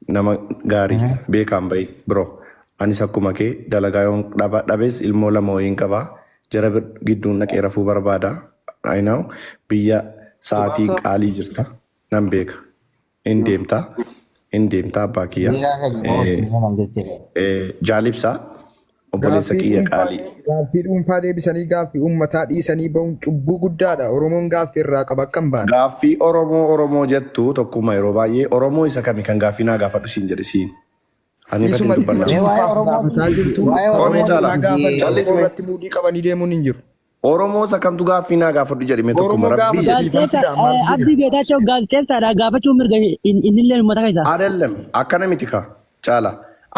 nama gaarii beekaan bahi bro. Anis akkuma kee dalagaa yoon dhabees ilmoo lama wayiin qabaa. Jara gidduun naqee rafuu barbaada. Ayinaw biyya sa'aatii qaalii jirta nan beeka. In deemtaa abbaa kiyya. Jaalibsaa obboleessa kiyya qaalii. Gaaffii dhuunfaa deebisanii gaaffii uummataa dhiisanii bahuun cubbuu guddaadha. Oromoon gaaffii irraa qaba akkam baana. Gaaffii Oromoo jettu tokkummaa yeroo baay'ee Oromoo isa kami kan gaaffii naa gaafadhu siin jedhe siin. Ani batin irratti muudii qabanii deemuun hin jiru. Oromoo isa kamtu gaaffii naa gaafadhu jedhime tokkummaa rabbii. Abdii Geetaachoo gaazexeessaadha gaafachuu mirga innillee uummata keessaa. Adellam akkana miti kaa caala.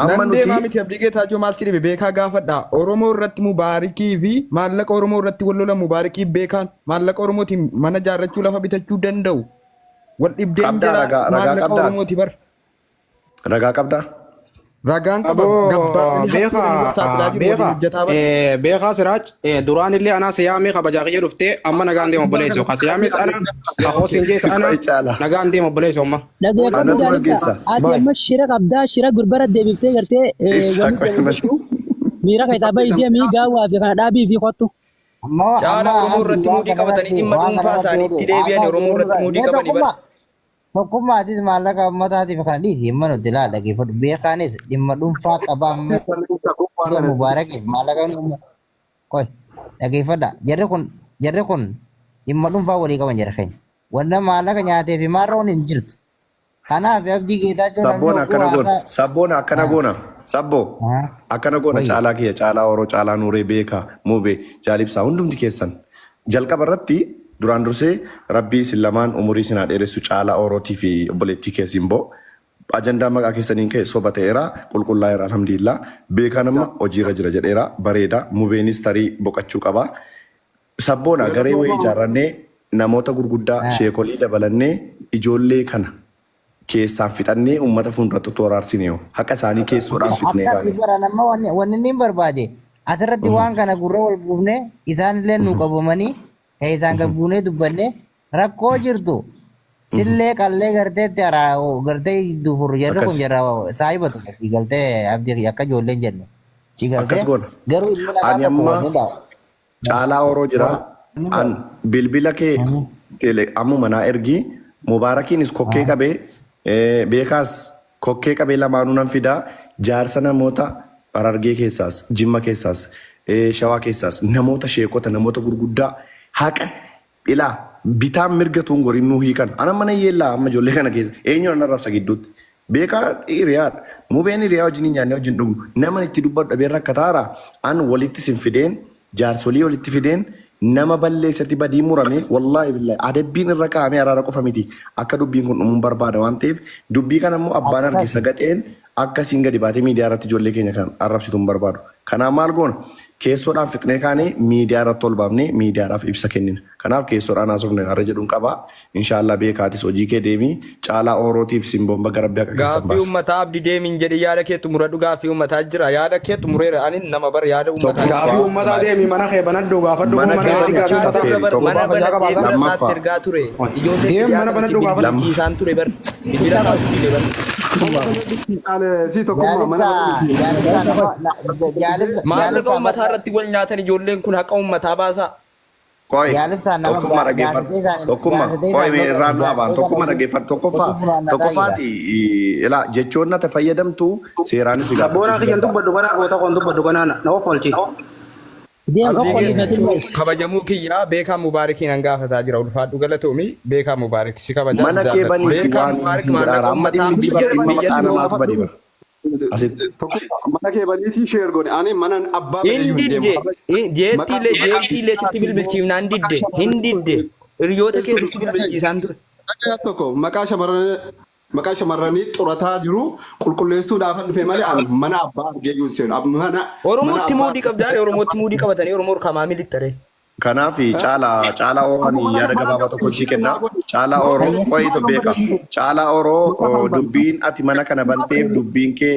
Amma nuti deemaa miti Abdii Geetaachoo maal si dhibe beekaa gaafadha. Oromoo irratti mubaarikii fi maallaqa Oromoo irratti wal lola mubaarikii beekaan maallaqa Oromootiin mana jaarrachuu lafa bitachuu danda'u. Wal dhibdeen jira maallaqa Oromooti bar. Ragaa qabdaa? Ragaan qaba beekaa siraach duraan illee anaa siyaamee kabajaa kiyya dhuftee amma nagaan deema obboleessu ka siyaames ana kakoosin jeessa ana nagaan deema obboleessu amma. Ati amma shira qabdaa shira gurbara deebiftee gartee miira keessaa bahi deemii gaawwaa fi kana dhaabii fi kottu. Caala Oromoo irratti muudii qabatanii dhimma dhuunfaa isaaniitti deebi'an Oromoo irratti muudii qabanii bara. Tokkummaatis maallaqa uummataatiif kana dhiisi himma nuti ilaala dhaggeeffadhu beekaanis dhimma dhuunfaa qabaa mubaarakiif maallaqa koy dhaggeeffadha jarri kun dhimma dhuunfaa walii qaban jara keenya wanta maallaqa nyaatee fi maarroon hin jirtu kanaaf Abdii Geetaachoo sabboon akkana goona caalaa kiyya caalaa Oroo caalaa Nuuree beekaa muubee jaalibsaa hundumti keessan jalqaba irratti duraan dursee rabbii isin lamaan umurii isin haa dheeressu caalaa Orootii fi obboleettii keessin boo ajandaa maqaa keessaniin ka'e soba ta'eera qulqullaa'eera alhamdulillah beekaan amma hojiirra jira jedheera bareeda mubeenis tarii boqachuu qaba sabboona garee wayii ijaarrannee namoota gurguddaa sheekolii dabalannee ijoollee kana keessaan fixannee uummata fuulduratti tooraarsine haqa isaanii keessoodhaan fixnee kaane. Wanni inni barbaade asirratti waan kana gurra wal buufne isaanillee nu qabamanii isaan gabbuunee dubbanne rakkoo jirtu sillee qallee garteetti gartee dufur jedhu kun jira saayibatu si galtee Abdii akka ijoolleen jennu si galtee garuu ilmi ani amma caalaa Oroo jira an bilbila kee ammuma naa ergi mubaarakiinis kokkee qabee beekaas kokkee qabee lamaanuu nan fidaa jaarsa namoota Harargee keessaas Jimma keessaas Shawaa keessaas namoota sheekota namoota gurguddaa haqa ilaa bitaan mirga tuun goriin nuu hiikan ana mana yeellaa amma ijoollee kana keessa eenyuun ana rabsa gidduutti beekaa hiriyaadha mubeen hiriyaa wajjin nyaannee wajjin dhugnu nama itti dubbadhu dhabee rakkataara an walitti sin fideen jaarsolii walitti fideen nama balleessatti badii murame wallaahi billahi adabbiin irra kaa'amee araara qofa miti akka dubbiin kun dhumuun barbaada waan ta'eef dubbii kana immoo abbaan hargeessa gaxeen akkasiin gadi baatee miidiyaa irratti ijoollee keenya kan arrabsituun barbaadu. Kanaaf maal goona keessoodhaan fixnee kaanee miidiyaa irratti ol baafnee miidiyaadhaaf ibsa kennina. Kanaaf keessoodhaan haasofne har'a jedhuun qabaa. Inshaallah beekaatis hojii kee deemii caalaa Orootiif simboon bakka rabbi akka keessan baasa. Gaaffii uummataa Abdii deemiin jedhi yaada keetu muradhu gaaffii uummataa jira yaada keetu mureera ani nama bar yaada uummataa. Gaaffii uummataa deemii mana kee banadhu gaafadhu mana keetti gaafadhu mana banadhu ergaa ture. Deem mana banadhu gaafadhu. Lamchiisaan ture bar bilbila kaasuu dile bar. Maallaqa uummataa irratti wal nyaatan ijoolleen kun haqa uummataa baasaa. Tokkoffaati jechoonni ati fayyadamtu seeraanis sabboonaa kiyyan dubbadhu kanaa goota koon dubbadhu kanaa na of oolchi. Kabajamuu kiyyaa beekaa mubaarikiin an gaafataa jira ulfaadhu galatoomii beekaa mubaarik si kabajaa mana kee banii waan isin jedhaara amma dhimmi dhimma maqaa namaatu badii bara. Mana kee banii sheer godhe ani mana abbaa hindidde jeettiilee sitti bilbilchiifnaan didde hindidde hiriyoota keessatti bilbilchiisaan ture. Tokko maqaa shamarranii xurataa jiru qulqulleessuudhaaf dhufe malee ani mana abbaa argee jiru seenu Oromootti muudii qabdaan Oromootti muudii qabatanii Oromoo kamaa milittare. Kanaaf caalaa Oroo yaada gabaabaa tokko ishii kenna. Caalaa Oroo qoyitu beeka. Caalaa Oroo dubbiin ati mana kana banteef dubbiin kee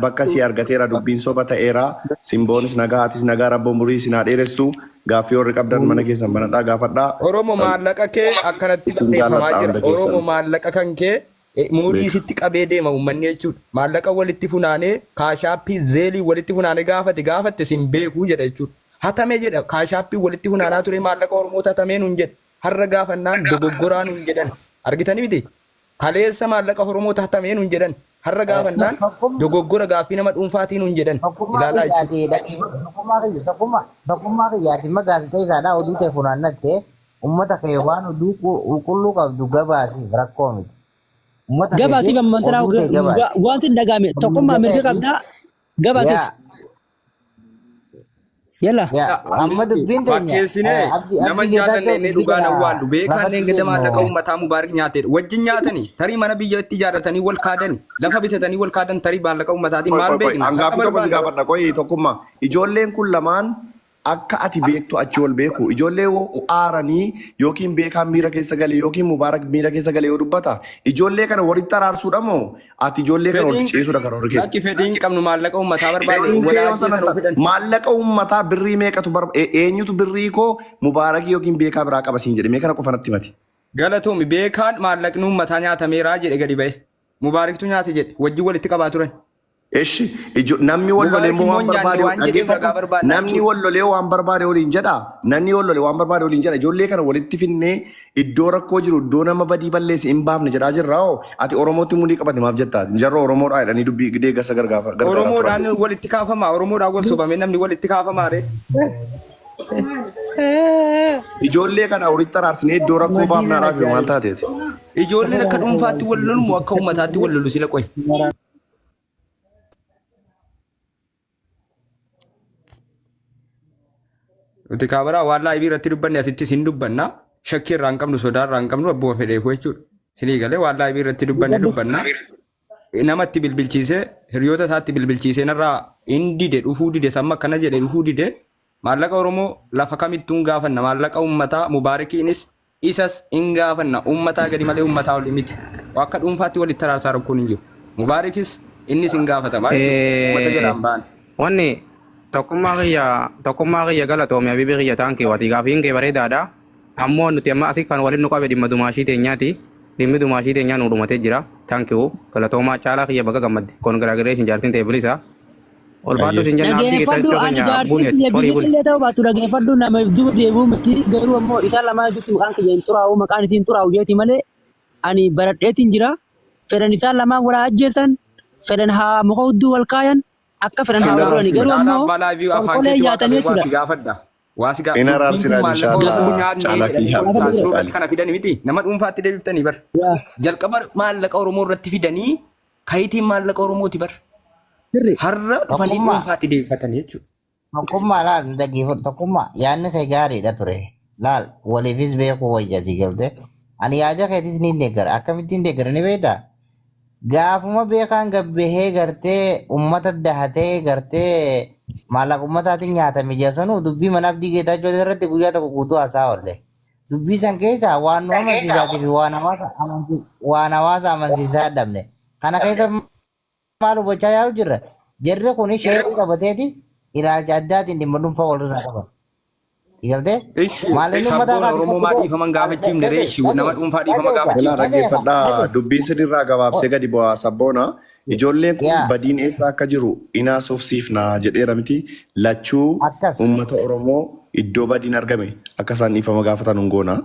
bakka si argateera dubbiin soba ta'eera. Simboonis nagaa atis nagaa rabbo murii sinaa dheeressu. Gaaffii warri qabdan mana keessan banadhaa gaafadhaa. Oromoo maallaqa kee akkanatti Isin barreeffamaa jaalladha jira. hunda keessan. Oromoo maallaqa kan kee muudii sitti qabee deema uummanni jechuudha. Maallaqa walitti funaanee kaashaappii zeelii walitti funaanee gaafatte sin beekuu jedha jechuudha. Hatamee jedha kaashaappii walitti funaanaa ture maallaqa Oromoo hatamee nuun jedha. Har'a gaafannaan dogoggoraa nuun jedhan. Argitanii miti? Kaleessa maallaqa Oromoo hatamee nuun jedhan. Har'a gaafannaan dogoggora gaaffii nama dhuunfaatii nuun jedhan. Ilaalaa jechuudha. Tokkummaa kiyyaati magaasitee isaadhaa oduu ta'e funaannattee uummata kee waan oduu qulqulluu qabdu gabaasiif rakkoo miti. Gabaasiif ammantaraa wanti hin dhagahame tokkummaa mirga qabdaa gabaasiif. Yalla. Amma dubbiin teenya. Fakkeessinee nama nyaatan inni dhugaan awwaallu beekaan eegate maallaqa uummataa mubaarak nyaatedha. Wajjin nyaatanii tarii mana biyyatti ijaarratanii wal kaadanii lafa bitatanii wal kaadan tarii maallaqa uummataatiin maal beekna. Hangaafi tokko si gaafadha qoyi tokkummaa. Ijoolleen kun lamaan akka ati beektu achi ol beeku. Ijoollee aaranii yookiin beekaan miira keessa galee yookiin mubaarak miira keessa galee yoo dubbata. Ijoollee kana walitti araarsuudha moo ati ijoollee kana walitti ceessuudha karaa hojii. Lakki fedhiin qabnu maallaqa uummataa barbaade. Maallaqa uummataa birrii meeqatu eenyutu birrii koo mubaarakii yookiin beekaa biraa qaba siin jedhe mee kana qofa natti himati. Galatoomi beekaan maallaqni uummataa nyaatameeraa jedhe gadi ba'e. Mubaaraktu nyaate jedhe wajjin walitti qabaa turan. Eshi namni wallolee waan barbaade namni wallolee waan barbaade waliin jedha namni wallolee waan barbaade waliin jedha ijoollee kana walitti finnee iddoo rakkoo jiru iddoo nama badii balleesse hin baafne jedhaa jirra ati Oromootti mudii qabate maaf jettaa jarra Oromoodhaa jedhanii dubbii deeggarsa gargaafaa. Oromoodhaan walitti kaafamaa Oromoodhaan wal sobamee namni walitti kaafamaa ree. Ijoollee kana walitti araarsinee iddoo rakkoo baafnaadhaa jiru maal taateeti. Ijoolleen akka dhuunfaatti wal lolu moo akka uummataatti wal lolu sila qoy. Nuti kaabaraa waan laayivii irratti dubbanne asitti sin dubbanna. Shakkii irraa hin qabnu sodaa irraa hin qabnu abbuma fedheefu jechuudha. Sinii galee waan laayivii irratti dubbanna. Namatti bilbilchiisee hiriyoota isaatti bilbilchiisee narraa hin dide dhufuu dide samma akkana jedhe dhufuu dide maallaqa Oromoo lafa kamittuu hin gaafanna maallaqa uummataa mubaarakiinis isas hin gaafanna uummataa gadi malee uummataa olii miti. Akka dhuunfaatti walitti araarsaa rakkoon hin jiru. Mubaarakis innis hin gaafatama. Uummata jedhaan ba'an. Wanni tokkummaa kiyya galatoome abibii kiyya ta'an keewwati gaafiin kee bareedaadha. Ammoo nuti amma asii kan waliin nu qabe dhimma dumaashii teenyaati. Dhimmi dumaashii teenyaa nu dhumatee jira. Ta'an keewwu galatoomaa caalaa kiyya bakka gammadde. Koongiraagireeshin jaartiin ta'e bilisa. Olfaadhu sin jenna abdii keessatti keenya buuneeti horii buli. Dhaggeeffadhu ta'uu baatu dhaggeeffadhu nama duuba deebi'u miti garuu ammoo isaan lamaa jirtu maqaan kiyya hin xuraa'u maqaan isiin xuraa'u jeeti malee ani baradheetiin jira. Fedhan isaan lamaan wal ajjeesan fedhan haa muka hudduu wal kaayan. Akka fedhan haa warrani garuu ammoo qolqolee nyaatanii jechuudha. Ina raarsinaa inshallah caalaa kiyyaa kana fidanii miti nama dhuunfaatti deebiftanii bar. Jalqaba maallaqa Oromoo irratti fidanii kayitiin maallaqa Oromooti bar. Har'a dhufanii dhuunfaatti deebifatanii jechuudha. Tokkummaa laal dhaggeeffadhu tokkummaa yaadni kee gaariidha ture. Laal waliifis beekuu wayyaasii galte. Ani yaada keetis ni deeggara akkamittiin deeggara ni beektaa? Gaafuma beekaan gabbahee gartee uummata dahatee gartee maallaqa uummataatiin nyaatame jeessanuu dubbii mana abdii geetaachuu irratti guyyaa tokko guutuu haasaa oolle. Dubbii san keessaa waan nu amansiisaatii fi waan hawaasa amansiisaa dhabne. Kana keessa maal hubachaa yaa'u jirra? Jarri kun sheerii qabateeti ilaalcha addaatiin dhimma dhuunfaa walirraa qaban. Igaltee? Maallaqa uummataa Oromoo maa dhiifaman gaafachiifne reeshiu nama dhuunfaa dhiifama Bilaa dhaggeeffadhaa dubbii sirriirraa gabaabsee gadi bu'aa sabboona. Ijoolleen kun badiin eessa akka jiru inaas ofsiifnaa jedheera miti lachuu uummata Oromoo iddoo badiin argame akka isaan dhiifama gaafatan hungoona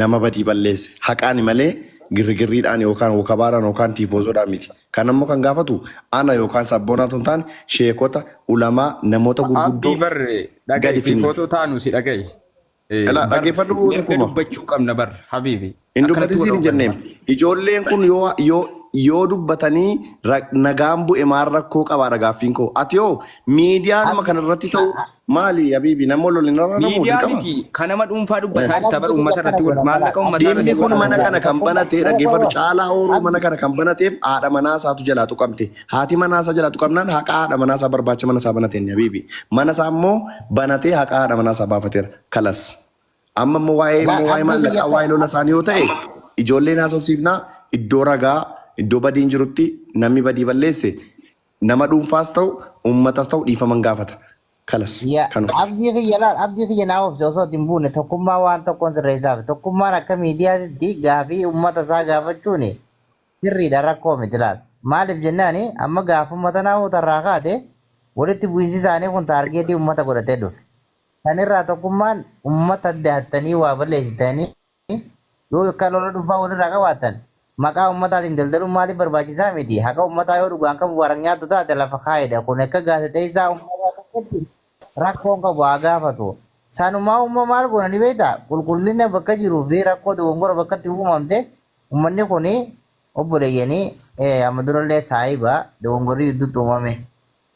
nama badii balleesse haqaani malee girgirriidhaan yookaan wakabaadhaan yookaan tiifoozoodhaan miti. Kan ammoo kan gaafatu ana yookaan sabboonaa tun taane sheekota ulamaa namoota gurguddoo gadi finne. Footoo taanu si dhagaye. Dhaggeeffadhu tokkuma. Dubbachuu qabna bar habiibi. Hin dubbatisiin hin jenneem. Ijoolleen kun yoo dubbatanii nagaan bu'e maal rakkoo qabaadha gaaffiin koo. Ati yoo miidiyaanuma kanarratti ta'u maali habiibi nama lolin irra namooti qaba. Miidiyaa miti kan nama dhuunfaa dubbataa tapha uummata irratti maallaqa uummataa irratti. Diimni kun mana kana kan banate dhaggeeffadhu caalaa ooluu mana kana kan banateef haadha manaa isaatu jalaa tuqamte. Haati manaa isaa jalaa tuqamnaan haqa haadha manaa isaa barbaacha mana isaa banateen habiibi. Mana isaa immoo banatee haqa haadha manaa isaa baafateera kalas. Amma immoo waa'ee maallaqaa waa'ee lola isaanii yoo ta'e ijoolleen haasofsiifnaa iddoo ragaa iddoo badiin jirutti namni badii balleesse nama dhuunfaas ta'u uummatas ta'u dhiifaman gaafata. Kalas. Ya, Kanuma. abdii kiyya naa obse osoo ittiin buune tokkummaa waan tokkoon sirreessaaf tokkummaan akka miidiyaatti gaafii uummata isaa gaafachuun sirriidha rakkoo miti laal. Maaliif jennaani amma gaafa uummata naa uutarraa kaate walitti bu'iinsi isaanii kun taargeetii uummata godhatee dhufe. Kan irraa tokkummaan uummata addaatanii waa balleessitanii yoo akka lola dhufaa walirraa qabaatan maqaa ummataatiin daldaluun maaliif barbaachisaa miti? Haqa ummataa yoo dhugaan qabu warra nyaatu taate lafa kaa'edha. Kun akka gaazexeessaa ummataa tokkotti rakkoon qabu haa gaafatu. Sanumaa umma maal goona ni beektaa? Qulqullina bakka jiruu fi rakkoo dogongora bakka itti uumamte ummanni kun obboleeyyanii amma durallee saayiba dogongorri hedduutti uumame.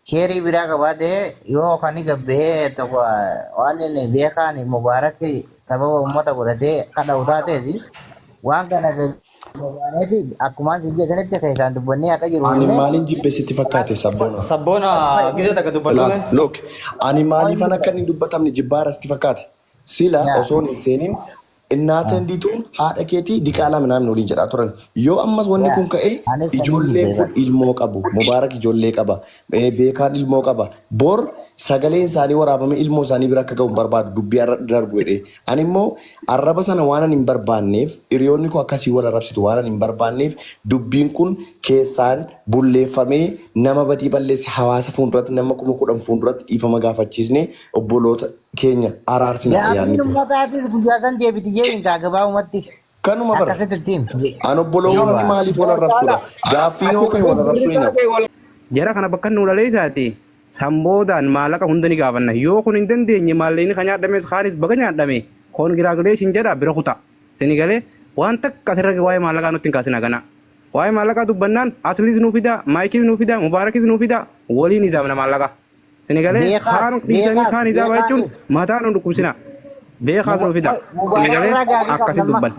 Sheerii biraa qabaatee yoo kan gabbee tokko waan inni beekaan mubaarak sababa ummata godhatee kadha'u taateesi waan kana akkuma sanitti keessaan dubbannee akka jiru. Ani maaliin jibbee sitti fakkaate sabboona? Sabboona gisa takka dubbatuun. Look, ani maaliifan akka inni dubbatamne jibbaara sitti fakkaate? Sila osoo hin seeniin innaateen diituun haadha keetii diqaalaa minaamin waliin jedhaa turan. Yoo ammas wanni kun ka'e ijoolleen kun ilmoo qabu. Mubaarak ijoollee qaba. Beekaan ilmoo qaba. Bor sagaleen isaanii waraabame ilmoo isaanii bira akka ga'u barbaadu dubbii darbu jedhee. Ani immoo arraba sana waan hin barbaanneef hiriyoonni koo akkasii wal arrabsitu waan hin barbaanneef dubbiin kun keessaan bulleeffamee nama badii balleesse hawaasa fuulduratti nama 10,000 fuulduratti dhiifama gaafachiisne obboloota keenya araarsina yaadni. Uummataatiif guyyaa san deebiti jeeyin gaagabaa uummatti. Kanuma bara. Akkasitti ittiin. An obboloonni maaliif wal arrabsuudha? Gaaffii yoo ka'e wal arrabsuu hin hafu. Jara kana bakka nu dhalee isaati. Samboodaan maallaqa hunda ni gaafanna. Yoo kun hin dandeenye maallaqni kan nyaadhames kaanis baga nyaadhame. Koongiraaguleeshin jedha bira kuta. Sini galee waan takka asirra waa'ee maallaqaa nutti hin kaasina kana. Waa'ee maallaqaa dubbannaan asliis nuu fida, maayikiis nuu fida, mubaarakis nuu fida, waliin ijaabna maallaqa. Sini galee kaan dhiisanii kaan ijaaba jechuun mataa nu dhukkubsina. Beekaas nuu fida. Sini galee akkasitti dubbanna.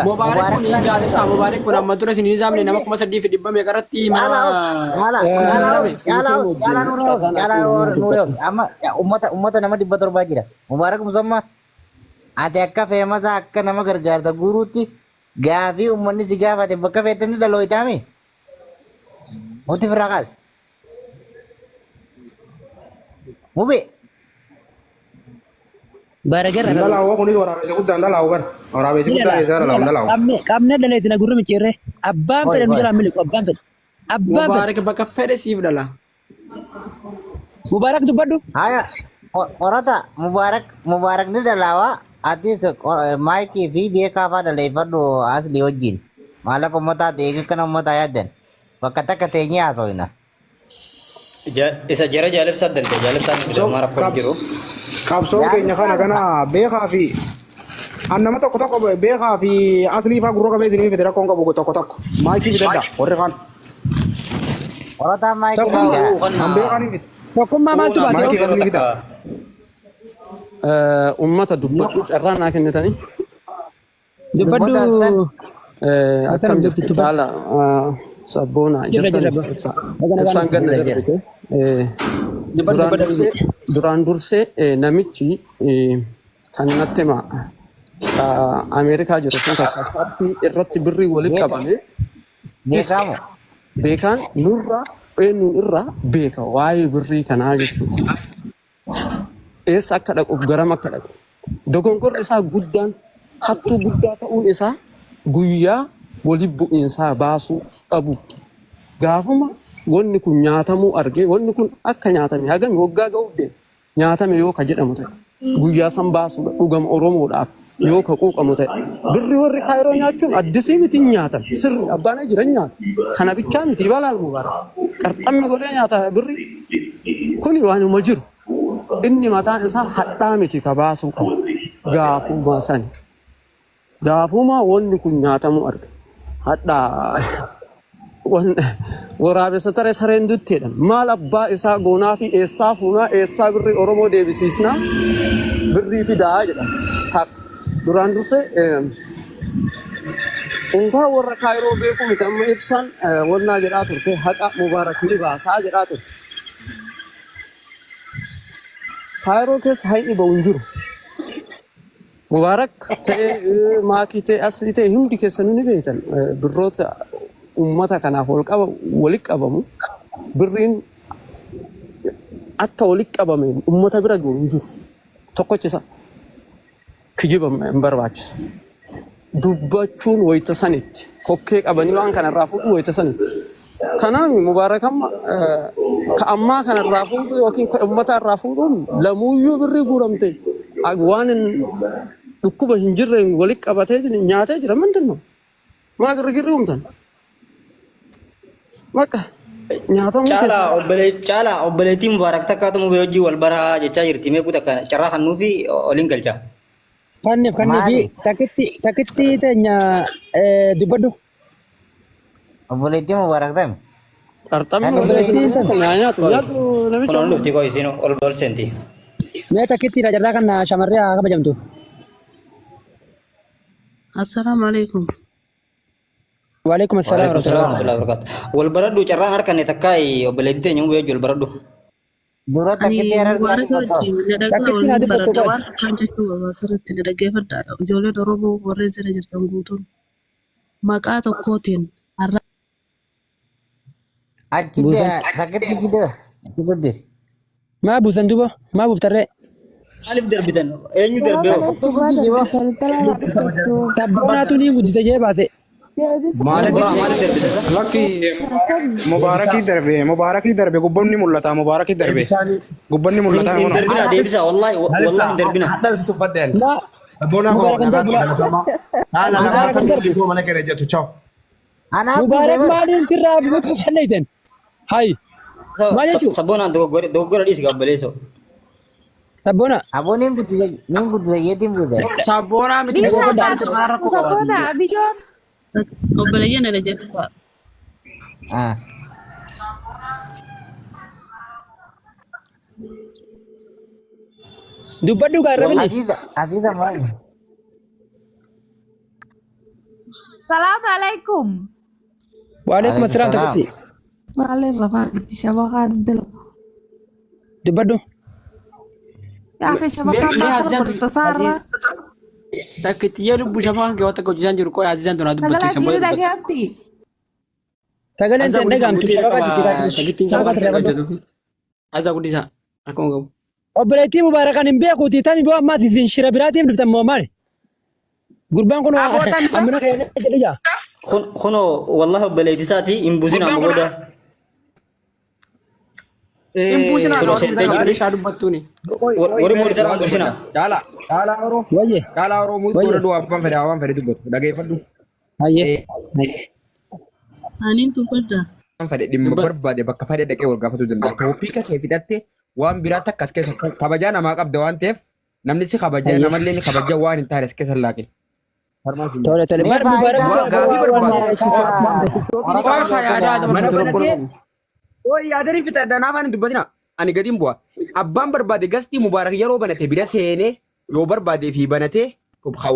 Mubaarak ni jaalibsa. Mubaarak kun amma dura isin ijaabne nama 3,100 meeqarratti ummata nama 700 jira. Mubaarak musamma ati akka feemasa akka nama gargaarta guuruutti gaafii ummanni si gaafate bakka feetanii dhalooytaami. Muti firaqaas. Mube. Baragarra. Ndalaawoo kunis waraabessa guddaan ndalaawoo bara. Waraabessi guddaan isaa ndalaawoo. Qabne dhaleetina gurra micciirree. Abbaan fedhe nu jala miliqu abbaan fedhe. Abbaan fedhe. Mubaarak bakka fedhe siif dhala. Mubaarak dubbadhu. Haya. Orata Mubaarak ni dalaawaa. Ati maayikii fi beekaa fa'aa dhaleeffadhu asli wajjin. Maallaqa uummataa ta'e kana uummataa yaaddan. Bakka takka teenyee haasofna. Isa jara jaalibsa addante jaalibsaan isa mara kun jiru. Qabsoon keenya kana beekaa fi nama tokko tokko beekaa fi aslii fa'aa gurra qabee isinii federa koon qabu tokko maayikii bitadha warri kaan. Orataa maayikii bitadha. Kan beekaan hin Tokkummaa maaltu baate? maayikii aslii bitadha. Ummata dubbadhu carraa naa kennitanii. Dubbadhu. Akkam jirtu haala sabboona jirtan ibsaan ganna darbite. Duraan dursee namichi kan natti hima Ameerikaa jiru sun kakkaatti irratti birrii walitti qabame. Beekamu. Beekaan nurraa eenyuun irraa beeka waa'ee birrii kanaa jechuudha. Eessa akka dhaquuf garam akka dhaqu. Dogongorri isaa guddaan hattuu guddaa ta'uun isaa guyyaa waliin bu'iinsaa baasuu dhabu. Gaafuma wanni kun nyaatamuu argee wanni kun akka nyaatame hagami waggaa ga'uuf deema. Nyaatame yoo ka jedhamu ta'e guyyaa san baasuudha dhugama Oromoodhaaf yoo ka quuqamu ta'e. Birri warri kaayiroo nyaachuun addisii miti nyaatan sirri abbaan jiran nyaata. Kana bichaa miti balaal Mubaarak. Qarxammi godhee nyaata birri kuni waanuma jiru. Inni mataan isaa hadhaa miti ka baasuu qabu. Gaafuma sani. Gaafuma wanni kun nyaatamuu arge. Hadhaa waraabessa taree sareen dutteedhaan maal abbaa isaa goonaa fi eessaa fuunaa eessaa birrii Oromoo deebisiisnaa birrii fidaa jedha. Duraan dursee ungaa warra kaayiroo beeku miti amma ibsaan wannaa jedhaa turte haqa Mubaarak ni baasaa jedhaa turte. Kaayiroo keessa hayni ba'u hin jiru. Mubaarak ta'ee maakii ta'ee aslii ta'ee hundi keessanuu ni beektan birroota uummata kanaaf walitti qabamu birriin akka walitti qabameen uummata bira gahu hin jiru. Tokkochisa kijiba hin barbaachisu. Dubbachuun wayita sanitti kokkee qabanii waan kanarraa fuudhu wayita sanitti. Kanaaf Mubaarak amma ka ammaa kanarraa fuudhu yookiin ka uummata irraa fuudhuun lamuuyyuu birrii guuramte waan dhukkuba hin jirreen walitti qabatee nyaatee jira mindin no maa girgirri uumtan maqaa nyaatamu Caalaa obboleettii Mubaarak takkaatu mubee hojii wal baraa jechaa jirti meequu takka carraa kannuu fi oliin galchaa. Kanneef takkitti teenya dubbadhu. Obboleettii Mubaarak ta'e. Arxamni obboleettii nyaatu namicha. Kunuun dhufti koo isiin ol seenti. Mee takkitti carraa kan shamarree haa kabajamtu. Assalamu alaikum. Waalaikum assalam warahmatullahi wabarakatuh. Wal baradhu carraan harkanne takkaa obboleettii teenya mubee hojii wal baradhu. Dura takkitti kan jechuun asirratti ni dhaggeeffadha. Ijoolleen Oromoo warreen sirra jirtan guutuun maqaa tokkootiin achitti takkitti jidee guddi. Maa buusan duuba maa buuftarree. Maaliif darbitan? Eenyu darbee? Sabbonaatu ni guddise jee baase. Lakki Mubaarakii darbe gubbanni mul'ata Mubaarakii darbe gubbanni mul'ata Hin darbina deebisa wallahi hin darbina. Hadda situ fadden. Abona ko ko mana kere jatu ciao. Mubarak maaliin sirraa buutu falleeytan. Hay. Maal jechuun? Sabboonaan dogoggora dhiisi gabbaleessoo. Sabboona. Abooniin guddisa yeetiin buuda. Sabboonaa miti Sabboona biyyoon. Obboleeyyan ala jedhu. Dubbadhu gaarrabini. Aziza maal? Assalamualaikum. Waalaikumsalam takkitti. Maalin rafaa itti shabakaan dalo. Dubbadhu. Ya akhi shabakaan matar bertasara. Takkitti yoo lubbu shabakaan gawata hojjechaa jiru koo Azizaan tunaa dubbatti Sagalee dhagahamti. Sagaleen ta'e dhagahamtu Takkittiin shabakaan hojjetuufi. Azaa guddisaa akkuma qabu. Obboleettii Mubaarakaan hin beekuuti tamii boo ammaati isin shira biraatiif dhuftan moo maali? Gurbaan kun ammana keenya jedhu jaa. Kunoo wallahi obboleettii isaatii hin buusin amma booda. Hin buusinaa dhoorri shaa dubbattuuni. Warri moolitaan hin buusinaa. Caalaa Oroo. Wayye. Caalaa Oroo muutu godha du'a waan fedhe dubbatu dhageeffadhu. Hayyee. Aniin dubbadda. Waan fedhe dhimma barbaade bakka fedhe dhaqee wal gaafachuu danda'a. Tooppii kee fidhattee waan biraatti akkas keessa kabajaa namaa qabda waan ta'eef namni si kabajaa namallee ni kabajaa waan hin taane as keessa laaqin. Tole tole bar Oi yaadanii fixadha naafaan hin dubbatina. Ani gadiin bu'a. Abbaan barbaade gastii Mubaarak yeroo banate bira seenee yoo barbaadee fi banatee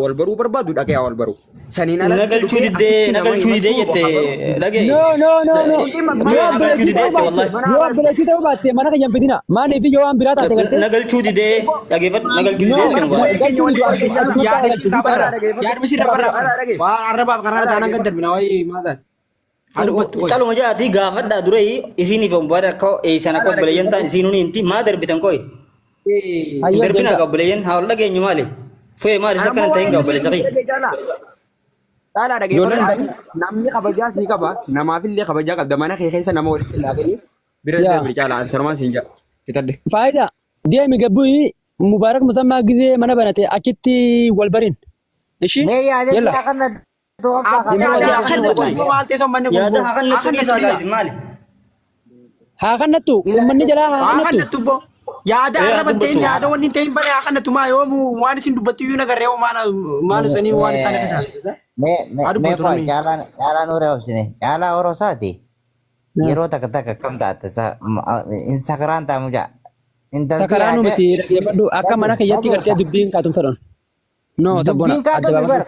wal baruu barbaadu dhaqee wal baru. Saniin ala nagalchuu didee jette dhagee. No. Yoo obboleettii ta'uu baatte mana kiyyan fidina. Maaliif yoo waan biraa taate galtee? Nagalchuu didee dhageeffadhu nagalchuu didee. Yaaduma sirra barra. Waan arrabaaf karaa taanaan gad darbina waayee maataan. Caluma jaati gaafadhaa duree isiniif Mubaarak akka eeysan akka obboleeyyan ta'an isiin huniinti maa darbitan koyi. Darbina akka obboleeyyan haa ol dhageenyu maali? Foye maali isa kanan ta'in obboleessa kee. Caalaa dhageeffadhu namni kabajaa sii qaba namaafillee kabajaa qabda mana kee keessa nama walitti laaqanii bira darbi caalaa altarmaan siin jaa fitadde. Faayida deemi gabbuyi Mubaarak musammaa gizee mana banate achitti wal barin. Ishi? Yalla. Haa kannattu uummanni jalaa haa kannattu. Yaada arrabatteen yaada wanni ta'in bare haa kannattu maa yoo waan isin dubbatti iyyuu nagarree maal sanii waan kana keessa. Caalaa nuuree obsine caalaa oroo isaati yeroo takka takka kam taate sakaraan taamu jaa. Sakaraan miti akka mana keeyyatti galtee dubbiin kaatuun fedhan. No, dubbiin kaatuun bar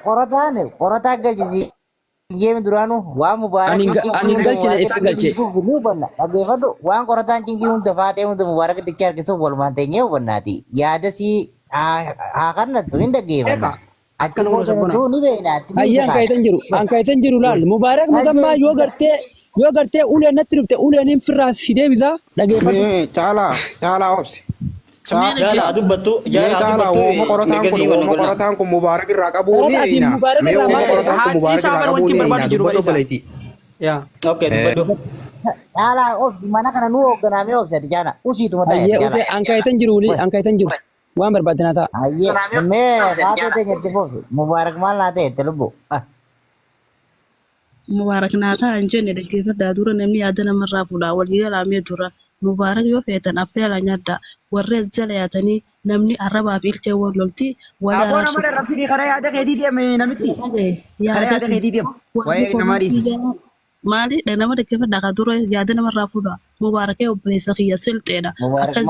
qorataa galchisi. Yeemi duraanu waan Mubaarak anin galchine isa galche. Dhageeffadhu waan qorataan cingii hunda faatee hunda Mubaarak dicha harkisuuf walumaan teenyee hubannaati. Yaada si haa kannattu hin dhaggeeffanna. Hayyee an kayitan jiru laal Mubaarak musammaa yoo gartee yoo gartee uleen natti dhufte uleen firraa si deebisa dhageeffatu. Caalaa obsi. Jala dubbattu Wooma qorataan kun mubaarak irraa qabu ni eeyna. Mee wooma qorataan kun mubaarak irraa qabu ni eeyna. Dubbadhu baleeti. Okay, dubbattu. Caalaa obsi mana kana nu hoogganamee obsi ati jaala. Usiituma ta'e jaala. Angkaitan jiru waan barbaadina ta'a. Ayyee mee laatee ta'e nyatti foofi. Mubaarak maal laatee itti lubbu. Mubaarak naa ta'a hin jenne dhaggeeffadhaa dura namni yaada namarraa fuudhaa walii galaamee dura. Mubaarak yoo feetan affeela nyaadda warrees jala yaatanii namni arrabaaf ilchee wal lolti wala Abona mana rafsini kana yaada keetii deeme namitti. Yaada keetii deeme. Waa'ee namaa dhiisi. Maali nama dhaggeeffadhaa kan dura yaada namarraa fuudhaa. Mubaarakee obboleessa kiyya silxeedha. Akka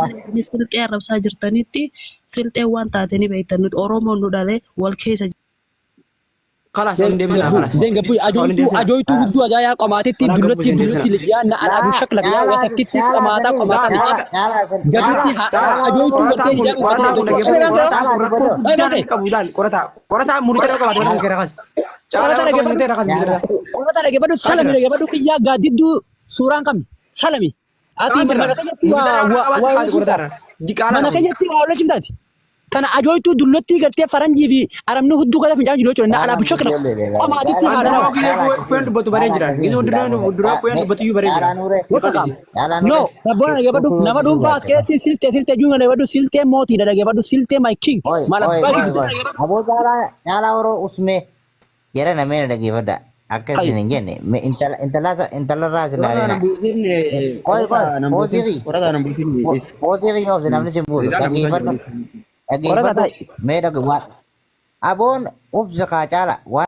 silxee arrabsaa jirtanitti silxee waan taatanii beektan nuti Oromoon nu dhalee wal keessa Kalas on deebisna kalas. Denga puy ajoytu guddu ajaya qamaatitti dullatti lijaana alaabu shakla biyaa watakkitti qamaata gadutti ajoytu gartee Qorata murtee qabaatu kan kira kas. qorata dhage badu salami dhage badu kiyyaa gaaddiddu suuraan qabni salami ati mana keeyyatti waa oolchi bitaati. Kana ajoytu dullatti gartee faranjii fi arabni hudduu kata fincaan jiru jechuudha. Alaabu shakla qamaatitti Fuyan dubbatu baree jira. Gizo duraa fuyan dubbatu iyyuu baree jira. No, rabboon dhage badu nama dhuunfaa keetti siltee juunga dhage badu siltee mootiidha dhage badu siltee my king. Aboo caalaa horoo usmee jara nameen dhaggeeffadha. Akkasin hin jenne intalarraa silaalee. Qoy Oosirii yoo namni simbuudha dhaggeeffadha. Aboon ufsa kaa caala.